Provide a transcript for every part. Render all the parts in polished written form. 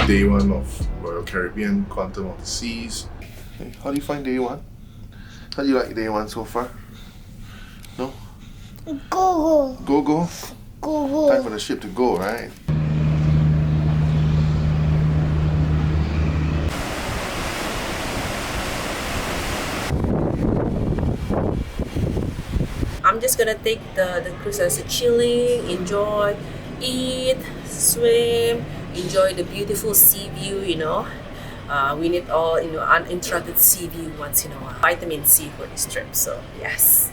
day one of Royal Caribbean Quantum of the Seas. Hey, how do you find day one? How do you like day one so far? No? Go. Go. Time for the ship to go, right? I'm just gonna take the cruise as a chilling, enjoy, eat, swim, enjoy the beautiful sea view, you know. We need all, you know, uninterrupted sea view once in a while. Vitamin C for this trip, so yes.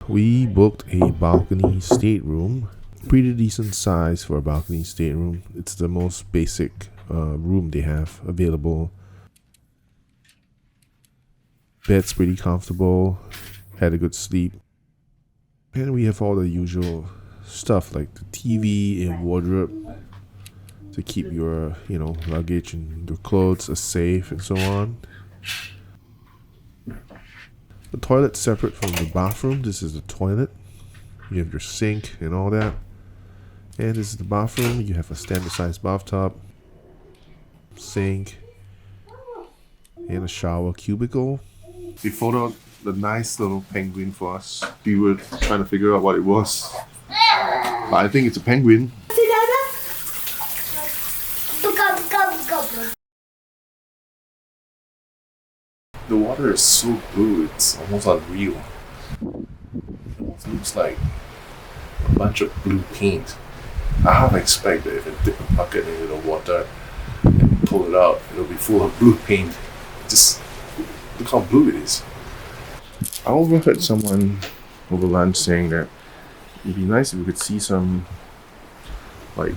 We booked a balcony stateroom. Pretty decent size for a balcony stateroom. It's the most basic room they have available. Bed's pretty comfortable. Had a good sleep. And we have all the usual stuff like the TV and wardrobe to keep your, you know, luggage and your clothes safe and so on. The toilet's separate from the bathroom. This is the toilet. You have your sink and all that. And this is the bathroom. You have a standard size bathtub, sink, and a shower cubicle. We photoed the nice little penguin for us. We were trying to figure out what it was. But I think it's a penguin. The water is so blue, it's almost unreal. It almost looks like a bunch of blue paint. I half expect that if I dip a bucket into the water and pull it out, it'll be full of blue paint. Just look how blue it is. I overheard someone over lunch saying that it'd be nice if we could see some like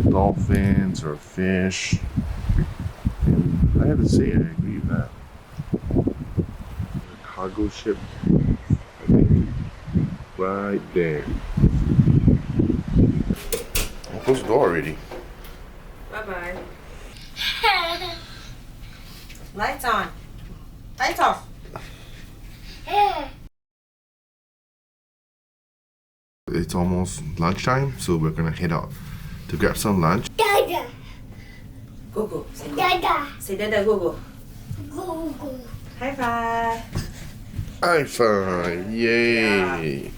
dolphins or fish. And I have to say I agree with that. The cargo ship, I think, right there. I'll close the door already. Bye-bye. Lights on. Lights off. It's almost lunchtime, so we're gonna head out to grab some lunch. Dada. Go. Say Dada. Say dada, go. Go. High five. High five! Yay!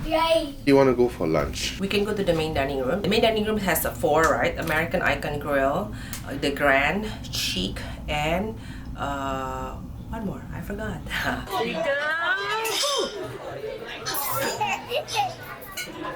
Yay. You wanna go for lunch? We can go to the main dining room. The main dining room has four, right? American Icon Grill, the Grand, Chic, and one more. I forgot.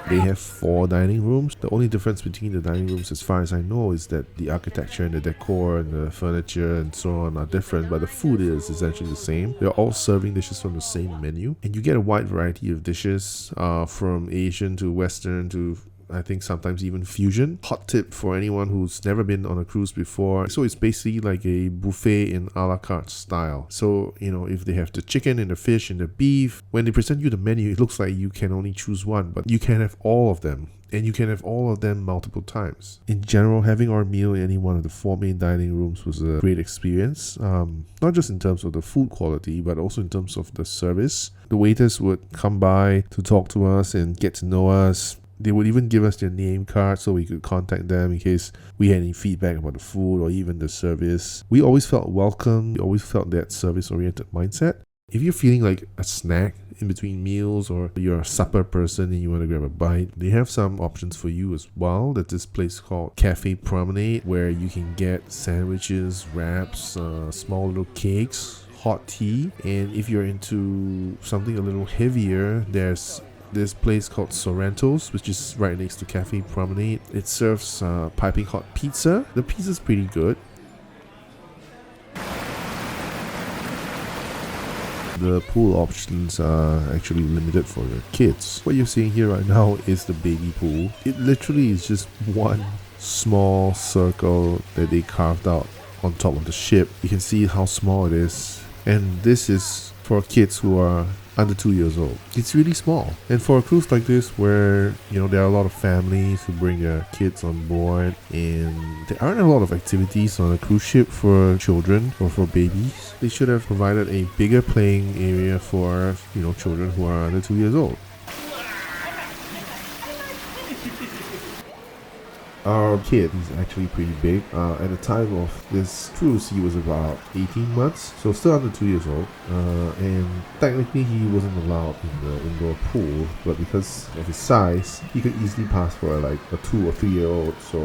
They have 4 dining rooms. The only difference between the dining rooms, as far as I know, is that the architecture and the decor and the furniture and so on are different, but the food is essentially the same. They're all serving dishes from the same menu, and you get a wide variety of dishes, from Asian to Western to I think sometimes even fusion. Hot tip for anyone who's never been on a cruise before. So it's basically like a buffet in a la carte style. So, you know, if they have the chicken and the fish and the beef, when they present you the menu, it looks like you can only choose one, but you can have all of them. And you can have all of them multiple times. In general, having our meal in any one of the 4 main dining rooms was a great experience. Not just in terms of the food quality, but also in terms of the service. The waiters would come by to talk to us and get to know us. They would even give us their name card so we could contact them in case we had any feedback about the food or even the service. We always felt welcome. We always felt that service-oriented mindset. If you're feeling like a snack in between meals or you're a supper person and you want to grab a bite, they have some options for you as well. There's this place called Cafe Promenade where you can get sandwiches, wraps, small little cakes, hot tea. And if you're into something a little heavier, there's this place called Sorrento's, which is right next to Cafe Promenade. It serves piping hot pizza. The pizza's pretty good. The pool options are actually limited for your kids. What you're seeing here right now is the baby pool. It literally is just one small circle that they carved out on top of the ship. You can see how small it is. And this is for kids who are under 2 years old. It's really small. And for a cruise like this where, there are a lot of families who bring their kids on board and there aren't a lot of activities on a cruise ship for children or for babies, they should have provided a bigger playing area for, children who are under 2 years old. Our kid is actually pretty big. At the time of this cruise, he was about 18 months, so still under 2 years old. And technically, he wasn't allowed in the indoor pool, but because of his size, he could easily pass for like a 2 or 3 year old. So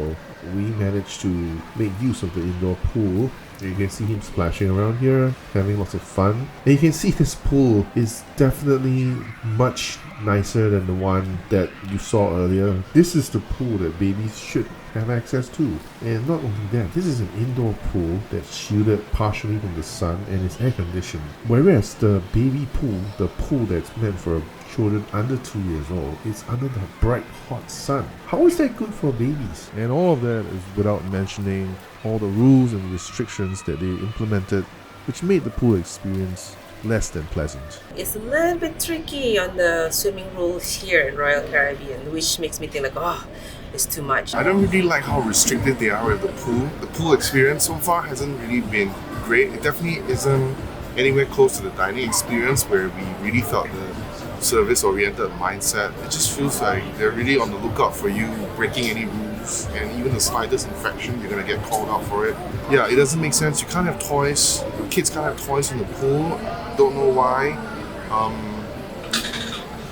we managed to make use of the indoor pool. You can see him splashing around here, having lots of fun. And you can see this pool is definitely much nicer than the one that you saw earlier. This is the pool that babies should have access to. And not only that, this is an indoor pool that's shielded partially from the sun and is air conditioned. Whereas the baby pool, the pool that's meant for children under 2 years old, is under the bright hot sun. How is that good for babies? And all of that is without mentioning all the rules and restrictions that they implemented, which made the pool experience less than pleasant. It's a little bit tricky on the swimming rules here in Royal Caribbean, which makes me think like, oh, it's too much. I don't really like how restricted they are with the pool. The pool experience so far hasn't really been great. It definitely isn't anywhere close to the dining experience where we really felt the service-oriented mindset. It just feels like they're really on the lookout for you breaking any rules, and even the slightest infraction, you're gonna get called out for it. Yeah, it doesn't make sense. You can't have toys. Kids can't have toys in the pool. Don't know why.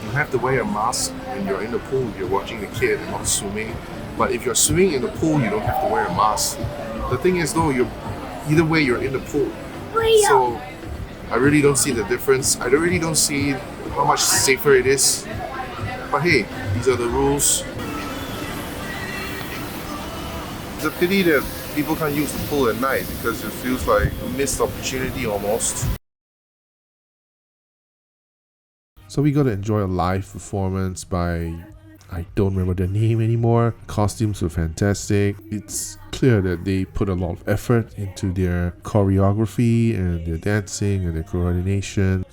You have to wear a mask when you're in the pool if you're watching the kid and not swimming. But if you're swimming in the pool, you don't have to wear a mask. The thing is though, either way you're in the pool. So I really don't see the difference. I really don't see how much safer it is. But hey, these are the rules. It's a pity that people can't use the pool at night because it feels like a missed opportunity almost. So we got to enjoy a live performance by, I don't remember their name anymore. Costumes were fantastic. It's clear that they put a lot of effort into their choreography and their dancing and their coordination.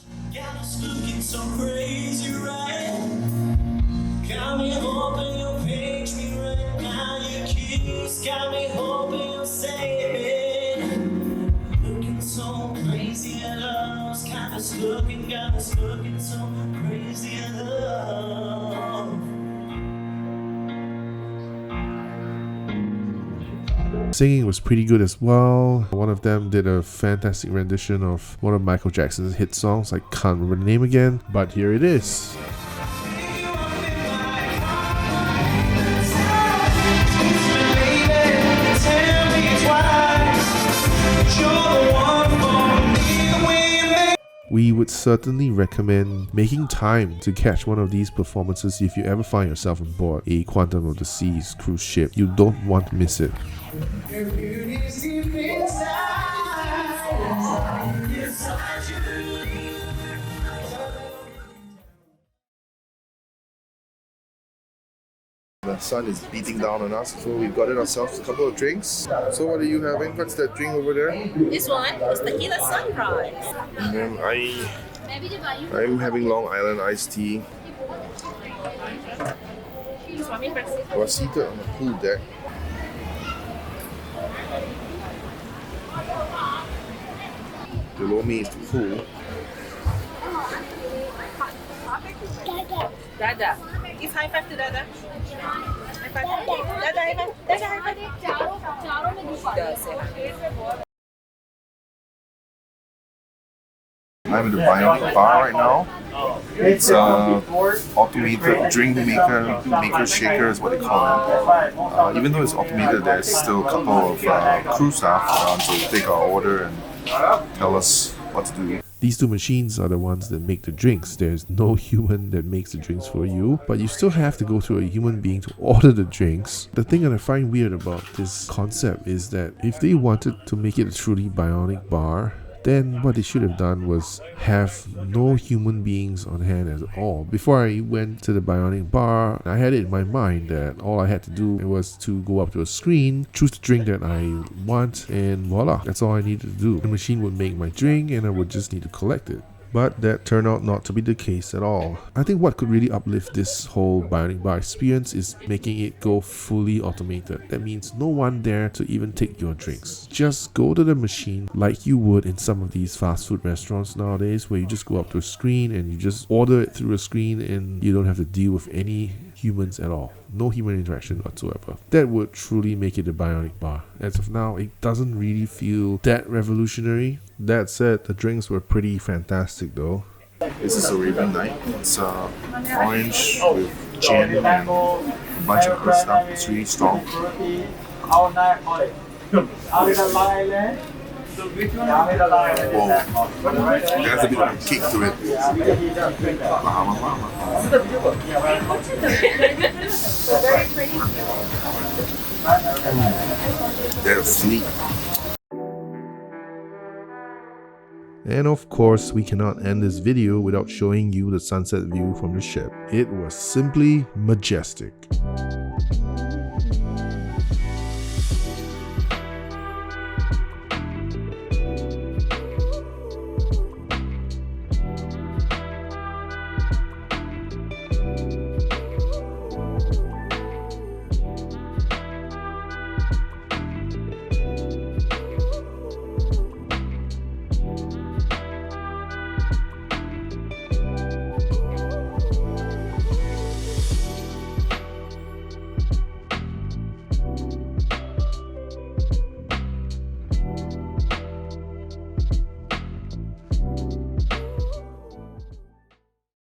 Singing was pretty good as well. One of them did a fantastic rendition of one of Michael Jackson's hit songs. I can't remember the name again, but here it is. We would certainly recommend making time to catch one of these performances if you ever find yourself on board a Quantum of the Seas cruise ship. You don't want to miss it. The sun is beating down on us, so we've gotten ourselves a couple of drinks. So what are you having? What's that drink over there? This one is tequila sunrise. And then I'm having Long Island iced tea. We're seated on the pool deck. Below me is the pool. Dada. Give high five to Dada. High five. Dada, high five. Dada, high five. Dada, say hi. I'm in the Bionic Bar right now. It's automated drink maker shaker is what they call it. Even though it's automated, there's still a couple of crew staff around to take our order and tell us what to do. These two machines are the ones that make the drinks. There's no human that makes the drinks for you, but you still have to go through a human being to order the drinks. The thing that I find weird about this concept is that if they wanted to make it a truly bionic bar, then what they should have done was have no human beings on hand at all. Before I went to the Bionic Bar, I had it in my mind that all I had to do was to go up to a screen, choose the drink that I want, and voila, that's all I needed to do. The machine would make my drink and I would just need to collect it. But that turned out not to be the case at all. I think what could really uplift this whole Bionic Bar experience is making it go fully automated. That means no one there to even take your drinks. Just go to the machine like you would in some of these fast food restaurants nowadays, where you just go up to a screen and you just order it through a screen and you don't have to deal with any humans at all. No human interaction whatsoever. That would truly make it a Bionic Bar. As of now, it doesn't really feel that revolutionary. That said, the drinks were pretty fantastic though. This is Arabian Night. It's orange with gin and a bunch of other stuff. It's really strong. Whoa. There's a bit of a kick to it. They're sweet. And of course, we cannot end this video without showing you the sunset view from the ship. It was simply majestic.